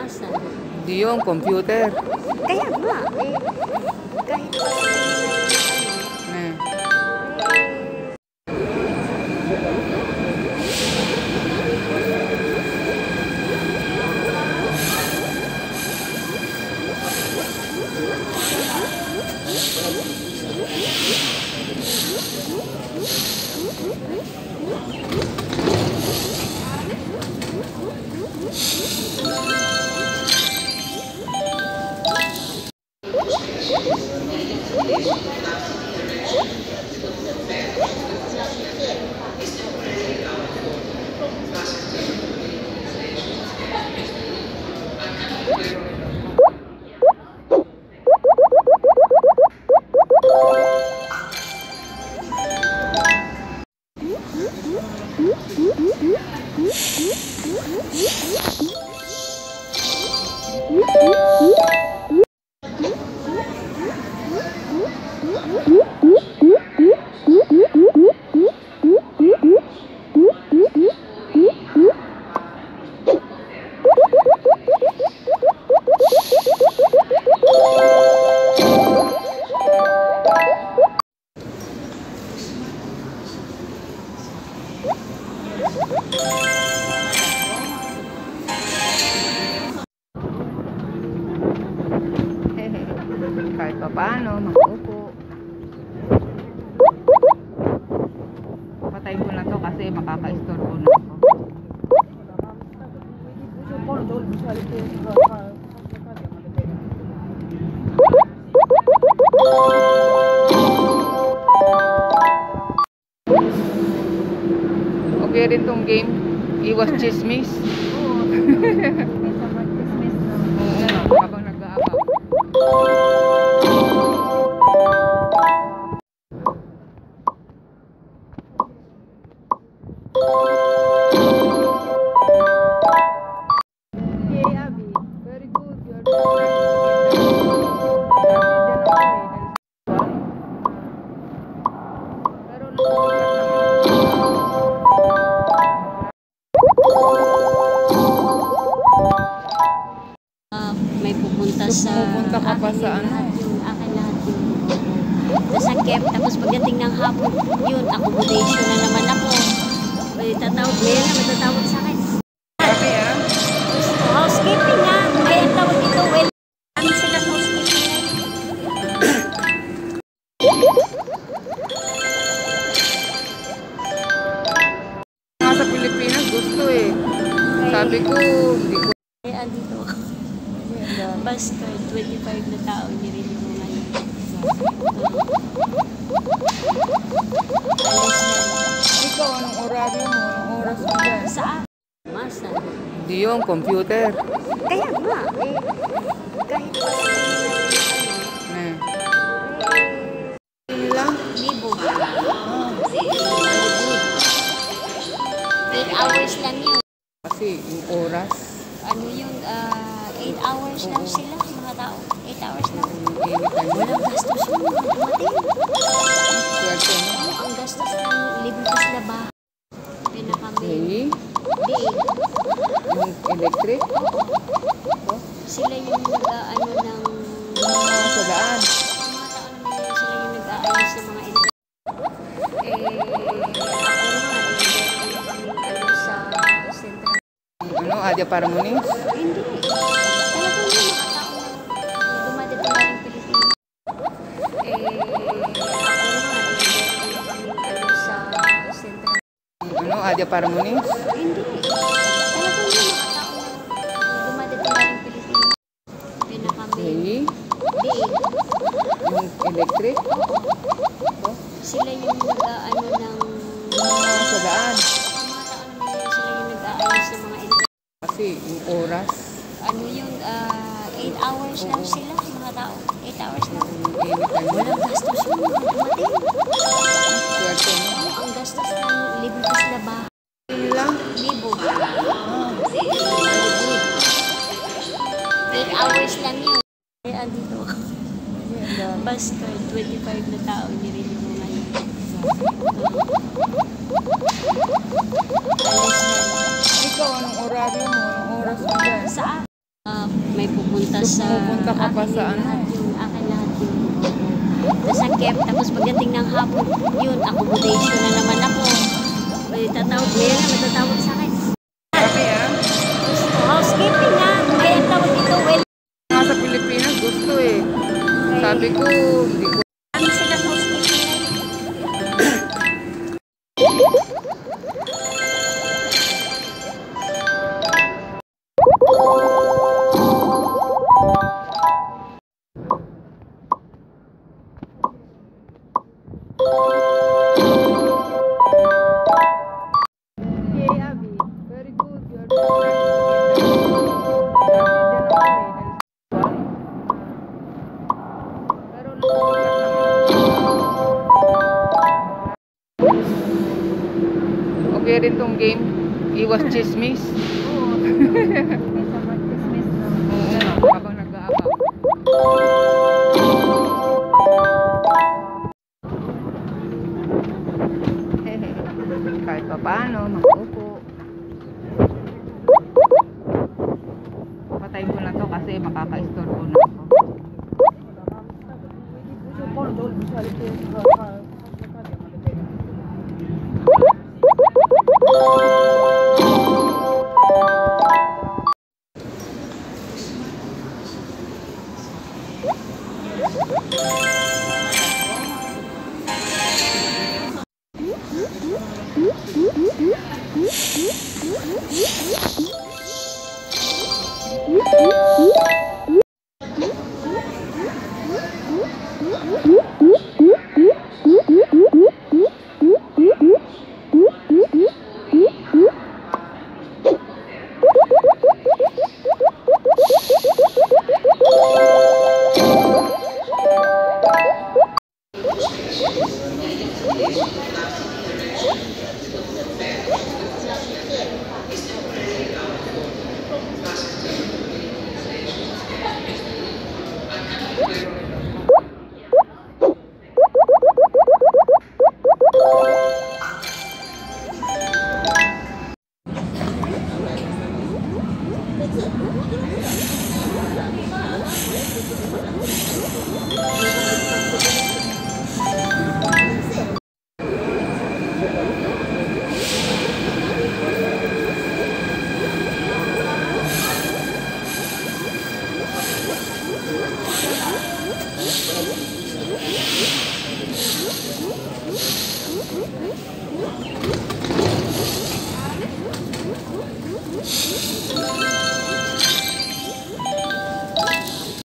Asan? Di yung computer. Kaya nga, kahit pa Eh. Kahit pa paano, mag-upo. Patayin ko na to kasi makaka-istorbo na ako. Okay rin tong game. Iwas chismis. Oo, habang nag-aabang. Yay, Abby. Very good. may pupunta sa Pupunta ka pa sa ano? Akin lahat yun. Nasakip. Tapos pagdating ng hapon, yun, accommodation na naman ako. May tatawag sa akin. Grabe ah. Housekeeping nga. May ang tawag dito. Well, kami sila housekeeping. Nga sa Pilipinas gusto eh. Sabi ko, hindi ko. Kaya dito ako. Basta 25 na tao nirili mo ngayon. Alis na. Ikaw, anong oraryo mo? Anong oras mo dyan? Saan? Masa? Di yung computer. Kaya nga, kahit pa Eh. Yun lang. libo. Very good. 8 hours lang yun. Kasi yung oras. Ano yun, 8 hours lang sila, mga tao. 8 hours lang. Anytime. Walang gastos yun, dumating. Swerte mo. Ang gastos ng libutas na ba? Kaya kami. Hey, Di, yung electric. sila yung nag-ano ng... Sa daan. Mga tao naman yun, sila yung nag-aayos ng mga internet. Ako naman, ano sa central. Ano, Adya Paramonis? Hindi. Talagang yung mga tao na dumadating na ng Pilipinas. Ako naman, ano sa central. Ano, Adya Paramonis? Hindi. Talagang yung mga tao na dumadating na ng Pilipinas. Kaya kami. Hey, Di, yung electric. sila yung nag-ano ng... Sa daan. Mga tao naman yun, sila yung nag-aayos ng mga internet. Kasi yung oras. Ano yun, 8 hours lang sila, mga tao. 8 hours lang. Anytime. Walang gastos yun, dumating. Swerte mo. Ang gastos ng libutas na ba? Yun lang. Libo. Very good. 8 hours lang yun. Kaya dito ako. Basta 25 na tao nirili mo ngayon. Alis na. Ikaw, anong oraryo mo? Anong oras mo dyan? Saan? may pupunta So, sa... pumupunta ka pa akin sa yun, ano? lahat yun, akin lahat yun. Nasakip, tapos pagdating ng hapon, yun, accommodation na naman ako. May tatawag, ngayon na, may tatawag sa akin. Kami Housekeeping nga, ay ang tawag dito, well, sa Pilipinas gusto eh. Sabi ko, hindi ko. ano sila housekeeping ngayon? Okay, Abby. Very good. You are doing okay rin tong game. Iwas chismis. Oo, may sabag Christmas na. Oo, habang nag-aabaw. Kahit pa paano, mag-upo. Patay ko na to kasi makaka-istorbo na ako.